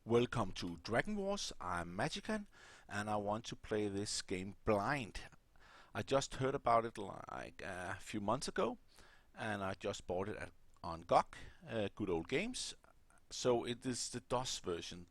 Welcome to Dragon Wars. I'm Magican and I want to play this game blind. I just heard about it like a few months ago and I just bought it on GOG, Good Old Games. So it is the DOS version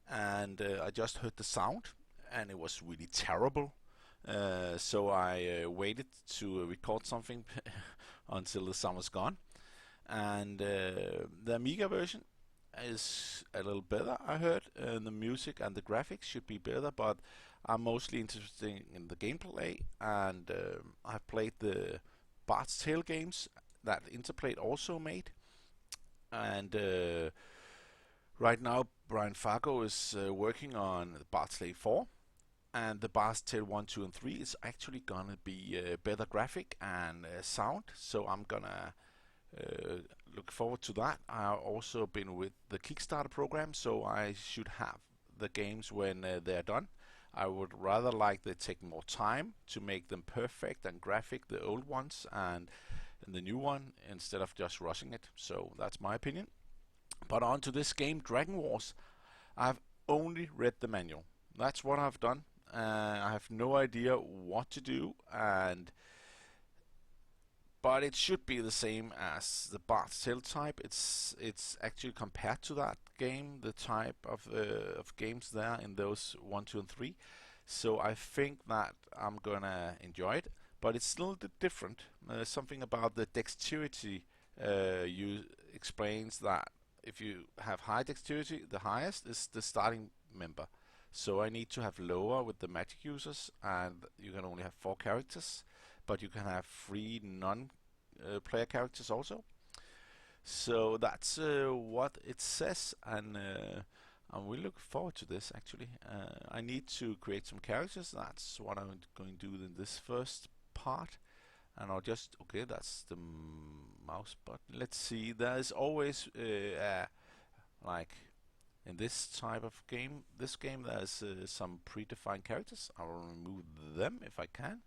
and I just heard the sound and it was really terrible. So I waited to record something until the summer's gone. And the Amiga version is a little better, I heard. The music and the graphics should be better, but I'm mostly interested in the gameplay. And I've played the Bard's Tale games that Interplay also made. And right now, Brian Fargo is working on Bard's Tale 4. And the Bard's Tale 1, 2, and 3 is actually gonna be better graphic and sound. So I'm gonna look forward to that. I've also been with the Kickstarter program, so I should have the games when they're done. I would rather like they take more time to make them perfect and graphic, the old ones and the new one, instead of just rushing it. So that's my opinion. But on to this game, Dragon Wars. I've only read the manual. That's what I've done. I have no idea what to do, but it should be the same as the Bard's Tale type. It's actually compared to that game, the type of games there in those 1, 2, and 3. So I think that I'm gonna enjoy it, but it's still a bit different. Something about the dexterity you explains that if you have high dexterity, the highest is the starting member. So I need to have lower with the magic users, and you can only have 4 characters, but you can have 3 non-player characters also. So that's what it says, and I'm really looking forward to this actually. I need to create some characters. That's what I'm going to do in this first part. And I'll just, okay, that's the mouse button. Let's see, there's always like in this type of game, there's some predefined characters. I will remove them if I can,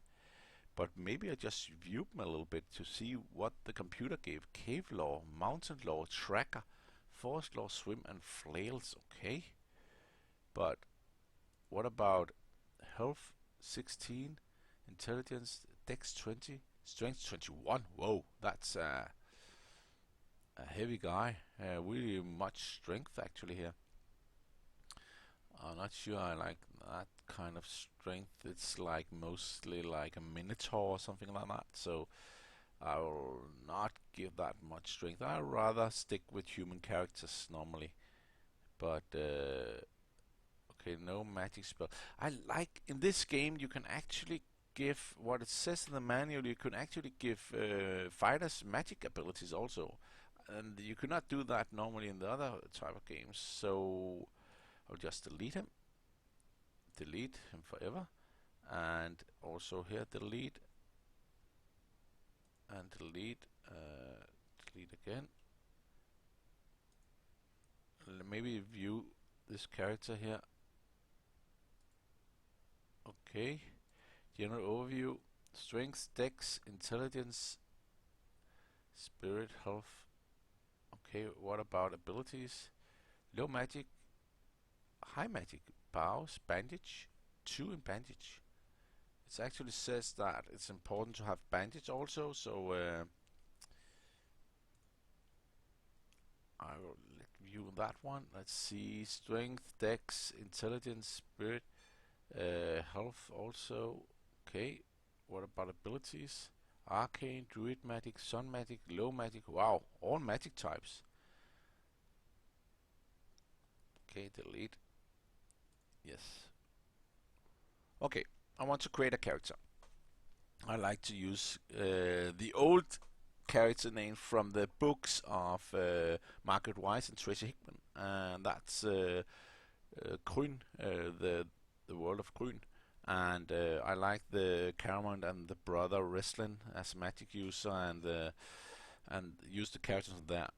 but maybe I just view them a little bit to see what the computer gave. Cave Law, Mountain Law, Tracker, Forest Law, Swim, and Flails. Okay, but what about Health 16, Intelligence, Dex 20, Strength 21? Whoa, that's a heavy guy. Really much strength actually here. I'm not sure I like that kind of strength. It's like mostly like a minotaur or something like that. So I will not give that much strength. I'd rather stick with human characters normally. But okay, no magic spell. I like in this game you can actually give what it says in the manual. You can actually give fighters magic abilities also, and you could not do that normally in the other type of games. So I'll just delete him forever, and also here delete and delete, delete again. Maybe view this character here. Okay, general overview: strength, dex, intelligence, spirit, health. Okay, what about abilities? Low magic, high magic, bows, bandage, 2 in bandage. It actually says that it's important to have bandage also, so I will view that one. Let's see, strength, dex, intelligence, spirit, health also. Okay, what about abilities? Arcane, druid magic, sun magic, low magic. Wow, all magic types. Okay, delete. Yes. Okay, I want to create a character. I like to use the old character name from the books of Margaret Wise and Tracy Hickman, and that's Grün, the world of Grün. And I like the Caramond and the brother wrestling as magic user, and use the characters there.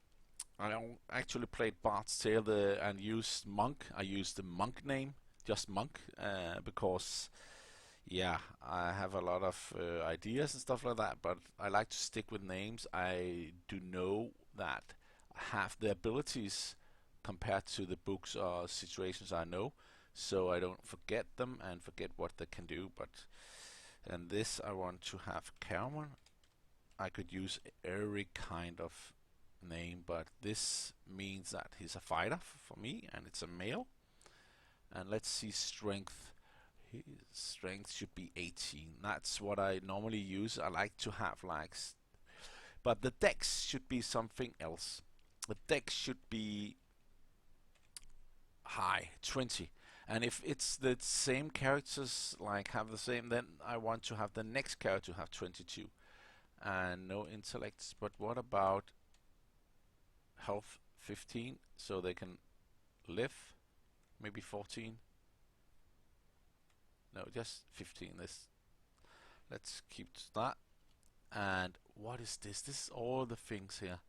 I actually played Bard's Tale and used Monk. I used the Monk name, just Monk, because yeah, I have a lot of ideas and stuff like that, but I like to stick with names I do know that have the abilities compared to the books or situations I know, so I don't forget them and forget what they can do. But and this I want to have Cameron. I could use every kind of name, but this means that he's a fighter for me, and it's a male. And let's see strength. His strength should be 18. That's what I normally use. I like to have like, but the dex should be something else. The dex should be high, 20. And if it's the same characters, like have the same, then I want to have the next character to have 22. And no intellects, but what about health 15, so they can live? Maybe 14? No, just 15. Let's keep to that. And what is this? This is all the things here.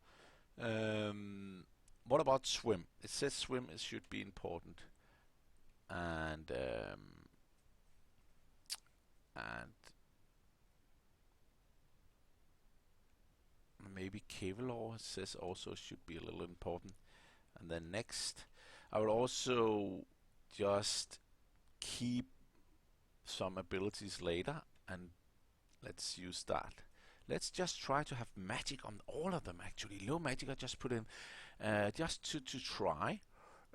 What about swim? It says swim, it should be important. And maybe Kevlar says also should be a little important. And then next, I will also just keep some abilities later, and let's use that. Let's just try to have magic on all of them actually. Low magic I just put in just to try.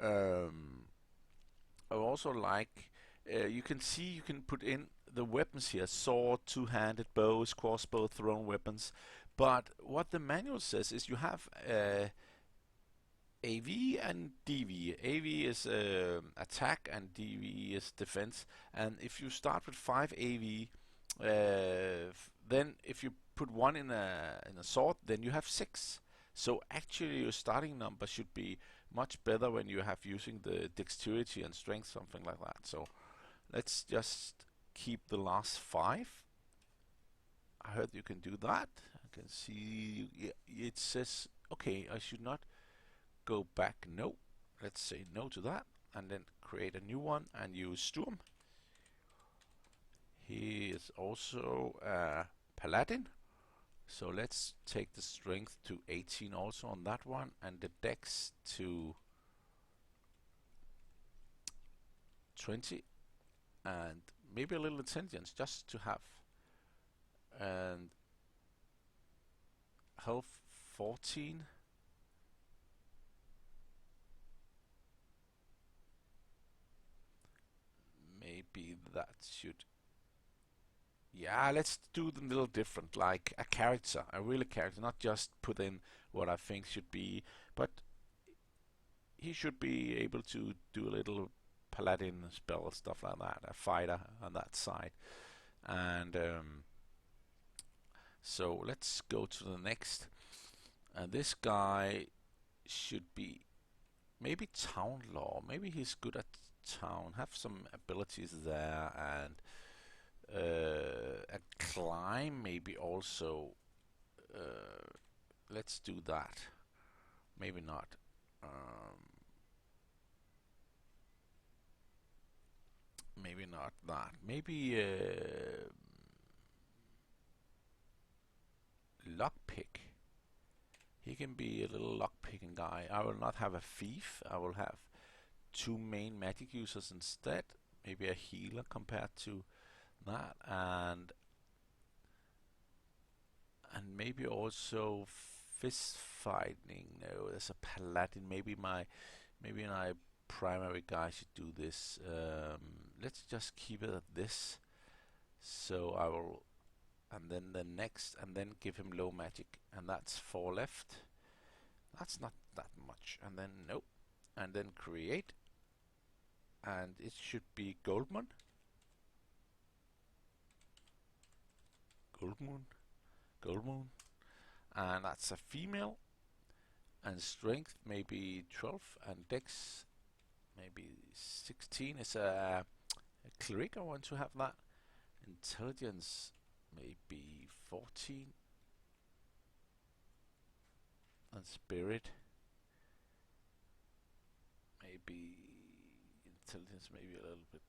I also like, you can see you can put in the weapons here: sword, two-handed bows, crossbow, thrown weapons. But what the manual says is you have AV and DV. AV is attack and DV is defense. And if you start with 5 AV, then if you put one in a sword, then you have 6. So actually your starting number should be much better when you have using the dexterity and strength, something like that. So let's just keep the last 5. I heard you can do that. I can see it says, okay, I should not go back. No, let's say no to that, and then create a new one and use Sturm. He is also a paladin, so let's take the strength to 18 also on that one, and the dex to 20, and maybe a little intelligence just to have, and health 14. Maybe that should, yeah, let's do them a little different, like a character, a real character, not just put in what I think should be, but he should be able to do a little paladin spell, stuff like that, a fighter on that side. And so let's go to the next. And this guy should be maybe town law. Maybe he's good at town, have some abilities there, and a climb maybe also. Let's do that. Maybe not. Maybe not that. Maybe lockpick. He can be a little lockpicking guy. I will not have a thief. I will have 2 main magic users instead. Maybe a healer compared to that, and maybe also fist fighting. No, there's a paladin. Maybe my primary guy should do this. Let's just keep it at this. So I will, and then the next, and then give him low magic, and that's 4 left. That's not that much. And then nope, and then create, and it should be Goldmoon. Goldmoon, and that's a female. And strength maybe 12, and dex maybe 16. Is a cleric. I want to have that. Intelligence maybe 14, and spirit maybe intelligence maybe a little bit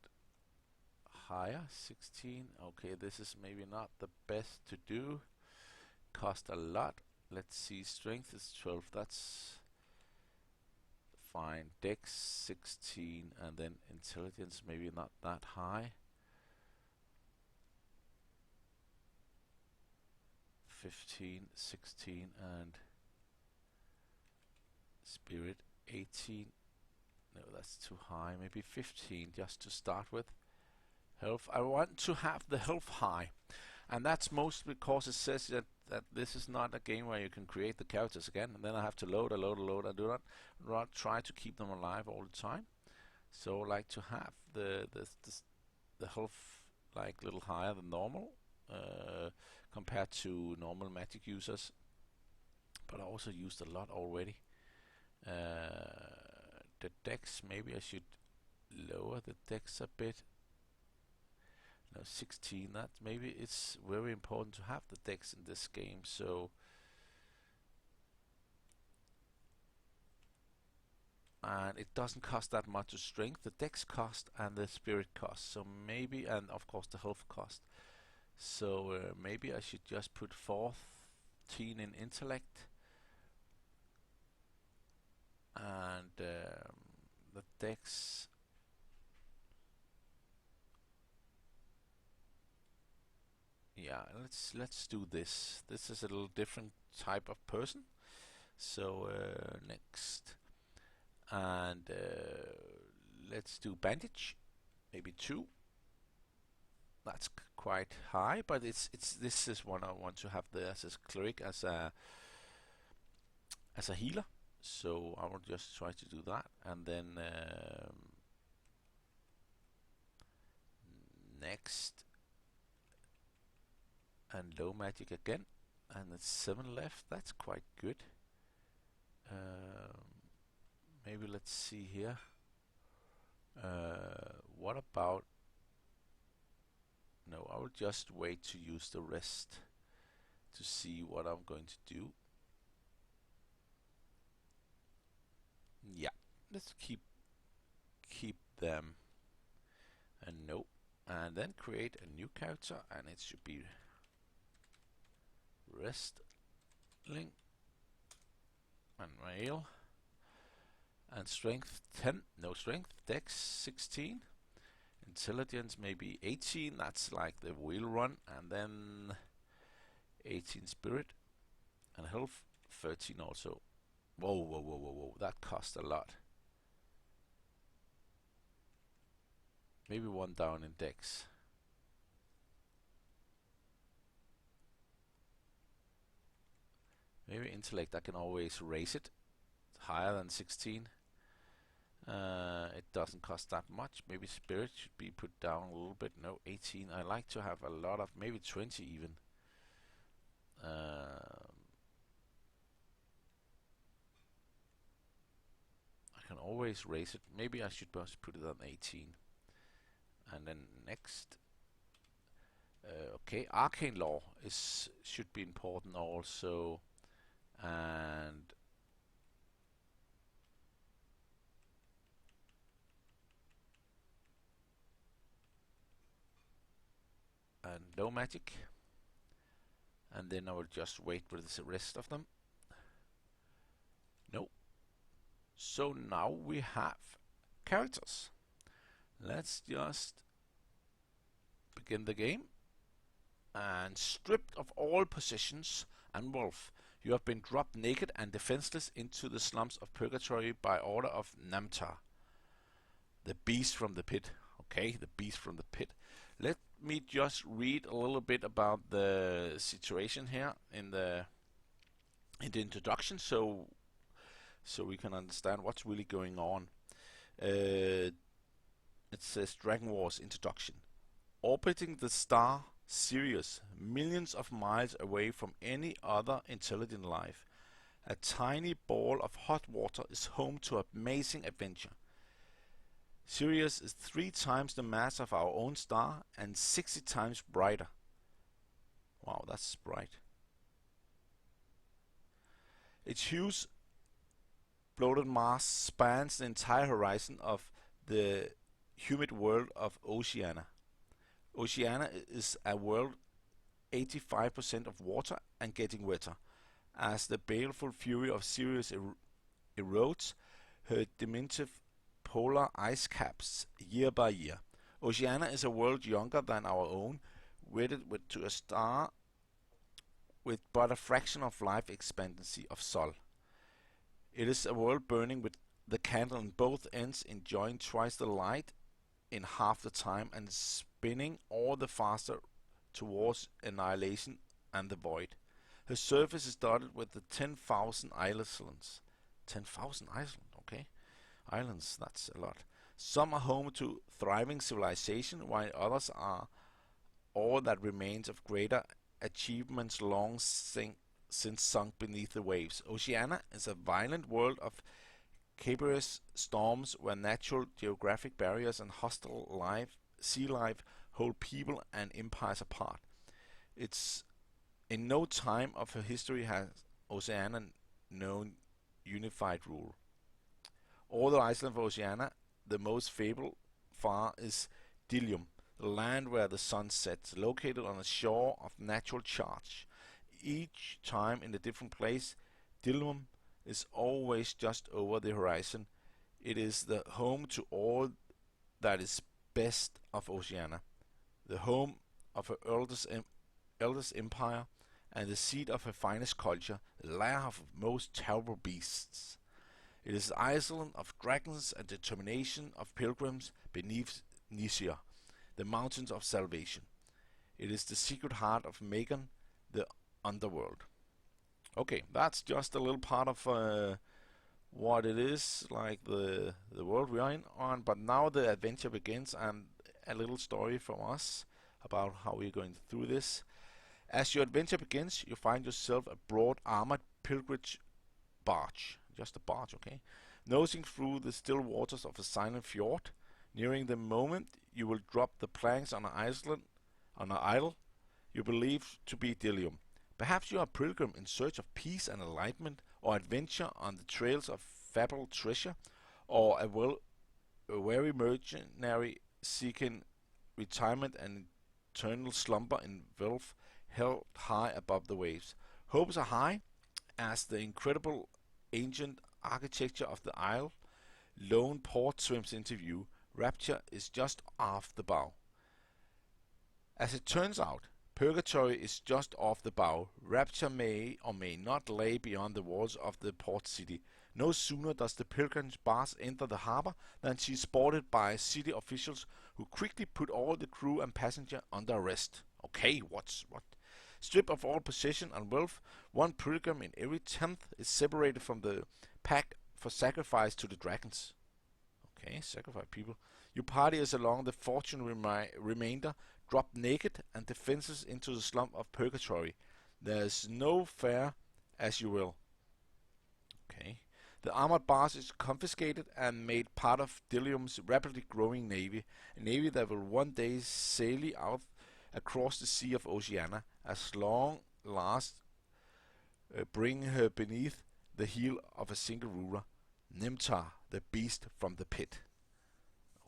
higher, 16. Okay, this is maybe not the best to do. Cost a lot. Let's see, strength is 12. That's fine. Dex 16 and then intelligence maybe not that high. 15, 16 and spirit 18. No, that's too high. Maybe 15 just to start with. Health. I want to have the health high. And that's mostly because it says that this is not a game where you can create the characters again. And then I have to load. I do not try to keep them alive all the time. So I like to have the health like a little higher than normal compared to normal magic users. But I also used a lot already. The dex, maybe I should lower the dex a bit. No, 16. That maybe it's very important to have the dex in this game. So and it doesn't cost that much of strength. The dex cost and the spirit cost. So maybe, and of course the health cost. So maybe I should just put 14 in intellect and the dex. Yeah, let's do this. This is a little different type of person. So next, and let's do bandage, maybe 2. That's quite high, but it's this is one I want to have there as a cleric, as a healer. So I will just try to do that, and then next, and low magic again, and it's 7 left. That's quite good. Maybe let's see here. What about? No, I will just wait to use the rest to see what I'm going to do. Yeah, let's keep them. And no, and then create a new character, and it should be wrestling and male, and strength 10. No strength. Dex 16. Intelligence maybe 18. That's like the wheel run, and then 18 spirit, and health 13 also. Whoa! That cost a lot. Maybe 1 down in dex. Maybe intellect, I can always raise it higher than 16. It doesn't cost that much. Maybe spirit should be put down a little bit. No, 18. I like to have a lot of, maybe 20 even. I can always raise it. Maybe I should just put it on 18. And then next. Okay, arcane law should be important also. And low magic, and then I will just wait with the rest of them. No. So now we have characters. Let's just begin the game. And stripped of all possessions and wealth, you have been dropped naked and defenseless into the slums of purgatory by order of Namtar, the beast from the pit. Okay, the beast from the pit. Let me just read a little bit about the situation here in the introduction, so we can understand what's really going on. It says Dragon Wars introduction. Orbiting the star Sirius, millions of miles away from any other intelligent life, a tiny ball of hot water is home to amazing adventure. Sirius is 3 times the mass of our own star and 60 times brighter. Wow, that's bright. Its huge bloated mass spans the entire horizon of the humid world of Oceania. Oceania is a world 85% of water and getting wetter. As the baleful fury of Sirius erodes, her diminutive polar ice caps year by year. Oceania is a world younger than our own, wedded to a star with but a fraction of life expectancy of Sol. It is a world burning with the candle in both ends, enjoying twice the light in half the time, and spinning all the faster towards annihilation and the void. Her surface is dotted with the 10,000 islands. 10,000 islands, okay. Islands, that's a lot. Some are home to thriving civilization, while others are all that remains of greater achievements long since sunk beneath the waves. Oceania is a violent world of capricious storms where natural geographic barriers and hostile sea life hold people and empires apart. It's in no time of her history has Oceania known unified rule. All the island of Oceania, the most fabled far is Dilium, the land where the sun sets, located on a shore of natural charge. Each time in a different place, Dilium is always just over the horizon. It is the home to all that is best of Oceania, the home of her eldest empire, and the seat of her finest culture, the lair of most terrible beasts. It is the island of dragons and determination of pilgrims beneath Nisia, the mountains of salvation. It is the secret heart of Magican, the underworld. Okay, that's just a little part of what it is, like the world we are in on. But now the adventure begins, and a little story from us about how we're going through this. As your adventure begins, you find yourself a broad armored pilgrimage barge, just a barge, okay, nosing through the still waters of a silent fjord. Nearing the moment you will drop the planks on an isle you believe to be Dilium. Perhaps you are a pilgrim in search of peace and enlightenment, or adventure on the trails of fabled treasure, or a weary mercenary seeking retirement and eternal slumber in wealth held high above the waves. Hopes are high as the incredible ancient architecture of the isle lone port swims into view. Rapture is just off the bow. As it turns out, Purgatory is just off the bow. Rapture may or may not lay beyond the walls of the port city. No sooner does the pilgrim's barge enter the harbor than she is spotted by city officials who quickly put all the crew and passenger under arrest. Okay, what? Stripped of all possession and wealth, one pilgrim in every 10th is separated from the pack for sacrifice to the dragons. Okay, sacrifice people. You parties along the fortune remainder, drop naked and defenseless into the slump of Purgatory. There is no fare as you will. Okay. The armored barge is confiscated and made part of Dilium's rapidly growing navy, a navy that will one day sail out across the sea of Oceania, as long last bring her beneath the heel of a single ruler, Nemtar, the beast from the pit.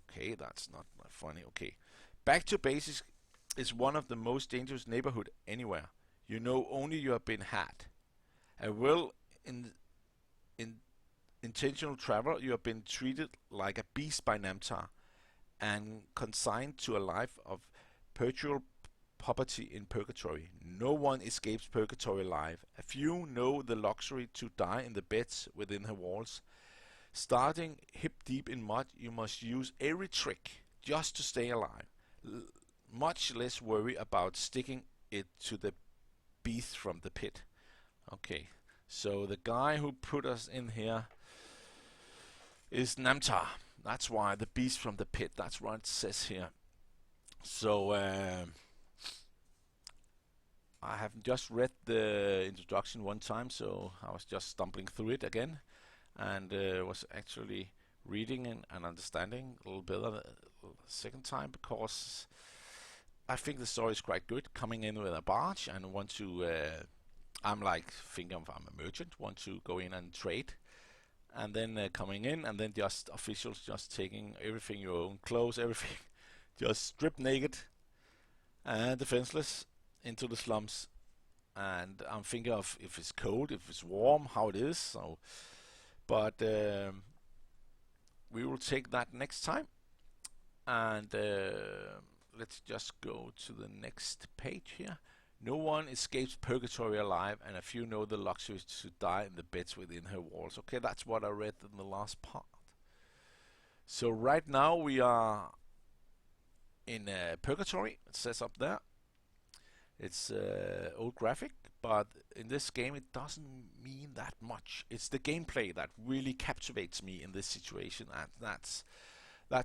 Okay, that's not funny. Okay, back to basics is one of the most dangerous neighborhood anywhere. You know only you have been had. A intentional traveler, you have been treated like a beast by Namtar and consigned to a life of perpetual poverty in Purgatory. No one escapes Purgatory alive. A few know the luxury to die in the beds within her walls. Starting hip deep in mud, you must use every trick just to stay alive. Much less worry about sticking it to the beast from the pit. Okay, so the guy who put us in here is Namtar. That's why the beast from the pit. That's what it says here. So I have just read the introduction one time, so I was just stumbling through it again, and was actually reading and understanding a little better the second time, because I think the story is quite good. Coming in with a barge and want to, I'm like thinking I'm a merchant, want to go in and trade, and then coming in and then just officials just taking everything, your own clothes, everything, just stripped naked and defenseless into the slums. And I'm thinking of if it's cold, if it's warm, how it is. So, but we will take that next time. And let's just go to the next page here. No one escapes purgatory alive, and a few know the luxury to die in the beds within her walls. Okay, that's what I read in the last part. So right now we are in purgatory. It says up there. It's old graphic, but in this game it doesn't mean that much. It's the gameplay that really captivates me in this situation, and that's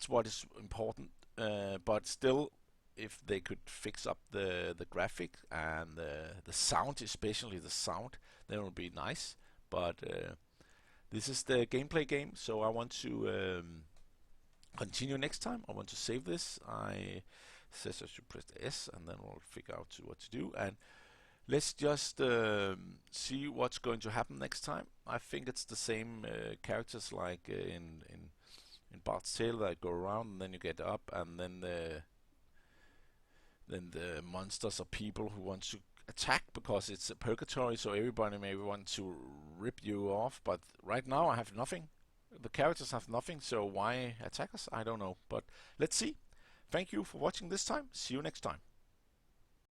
what is important. But still, if they could fix up the graphic and the sound, especially the sound, then it would be nice. But this is the gameplay game, so I want to continue next time. I want to save this. Says I should press the S, and then we'll figure out what to do. And let's just see what's going to happen next time. I think it's the same characters like in Bart's Tale that go around, and then you get up, and then the monsters are people who want to attack because it's a purgatory, so everybody may want to rip you off. But right now I have nothing. The characters have nothing, so why attack us? I don't know. But let's see. Thank you for watching this time. See you next time.